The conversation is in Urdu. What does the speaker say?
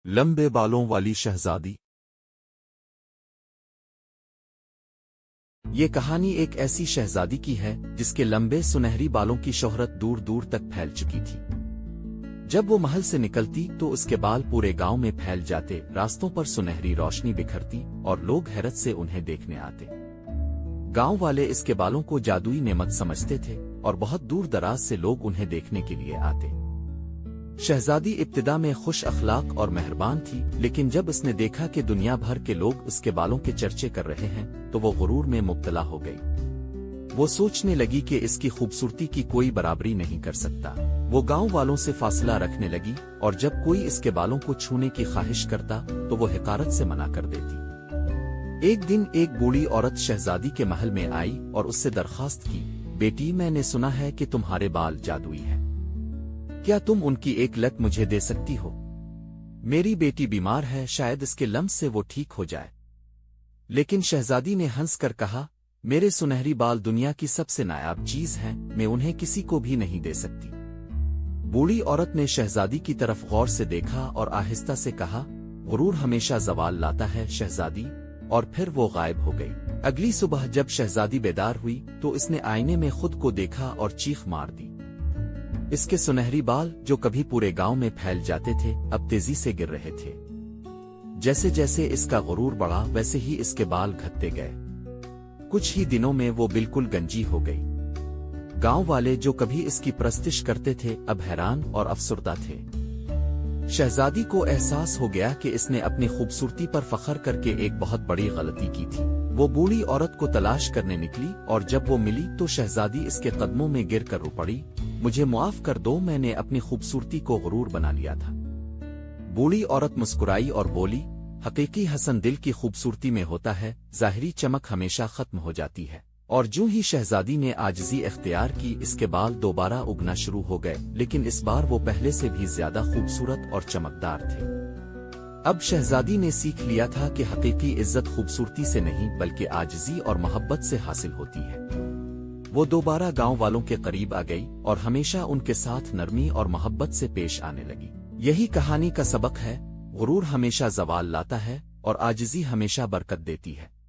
لمبے بالوں والی شہزادی۔ یہ کہانی ایک ایسی شہزادی کی ہے جس کے لمبے سنہری بالوں کی شہرت دور دور تک پھیل چکی تھی۔ جب وہ محل سے نکلتی تو اس کے بال پورے گاؤں میں پھیل جاتے، راستوں پر سنہری روشنی بکھرتی اور لوگ حیرت سے انہیں دیکھنے آتے۔ گاؤں والے اس کے بالوں کو جادوئی نعمت سمجھتے تھے اور بہت دور دراز سے لوگ انہیں دیکھنے کے لیے آتے۔ شہزادی ابتدا میں خوش اخلاق اور مہربان تھی، لیکن جب اس نے دیکھا کہ دنیا بھر کے لوگ اس کے بالوں کے چرچے کر رہے ہیں تو وہ غرور میں مبتلا ہو گئی۔ وہ سوچنے لگی کہ اس کی خوبصورتی کی کوئی برابری نہیں کر سکتا۔ وہ گاؤں والوں سے فاصلہ رکھنے لگی اور جب کوئی اس کے بالوں کو چھونے کی خواہش کرتا تو وہ حقارت سے منع کر دیتی۔ ایک دن ایک بوڑھی عورت شہزادی کے محل میں آئی اور اس سے درخواست کی، بیٹی، میں نے سنا ہے کہ تمہارے بال جادوئی ہیں، کیا تم ان کی ایک لت مجھے دے سکتی ہو؟ میری بیٹی بیمار ہے، شاید اس کے لمس سے وہ ٹھیک ہو جائے۔ لیکن شہزادی نے ہنس کر کہا، میرے سنہری بال دنیا کی سب سے نایاب چیز ہیں، میں انہیں کسی کو بھی نہیں دے سکتی۔ بوڑھی عورت نے شہزادی کی طرف غور سے دیکھا اور آہستہ سے کہا، غرور ہمیشہ زوال لاتا ہے شہزادی، اور پھر وہ غائب ہو گئی۔ اگلی صبح جب شہزادی بیدار ہوئی تو اس نے آئینے میں خود کو دیکھا اور چیخ مار دی۔ اس کے سنہری بال جو کبھی پورے گاؤں میں پھیل جاتے تھے اب تیزی سے گر رہے تھے۔ جیسے جیسے اس کا غرور بڑھا ویسے ہی اس کے بال گھٹتے گئے۔ کچھ ہی دنوں میں وہ بالکل گنجی ہو گئی۔ گاؤں والے جو کبھی اس کی پرستش کرتے تھے اب حیران اور افسردہ تھے۔ شہزادی کو احساس ہو گیا کہ اس نے اپنی خوبصورتی پر فخر کر کے ایک بہت بڑی غلطی کی تھی۔ وہ بوڑھی عورت کو تلاش کرنے نکلی اور جب وہ ملی تو شہزادی اس کے قدموں میں گر کر رو پڑی، مجھے معاف کر دو، میں نے اپنی خوبصورتی کو غرور بنا لیا تھا۔ بوڑھی عورت مسکرائی اور بولی، حقیقی حسن دل کی خوبصورتی میں ہوتا ہے، ظاہری چمک ہمیشہ ختم ہو جاتی ہے۔ اور جو ہی شہزادی نے عاجزی اختیار کی اس کے بال دوبارہ اگنا شروع ہو گئے، لیکن اس بار وہ پہلے سے بھی زیادہ خوبصورت اور چمکدار تھے۔ اب شہزادی نے سیکھ لیا تھا کہ حقیقی عزت خوبصورتی سے نہیں بلکہ عاجزی اور محبت سے حاصل ہوتی ہے۔ وہ دوبارہ گاؤں والوں کے قریب آ گئی اور ہمیشہ ان کے ساتھ نرمی اور محبت سے پیش آنے لگی۔ یہی کہانی کا سبق ہے، غرور ہمیشہ زوال لاتا ہے اور عاجزی ہمیشہ برکت دیتی ہے۔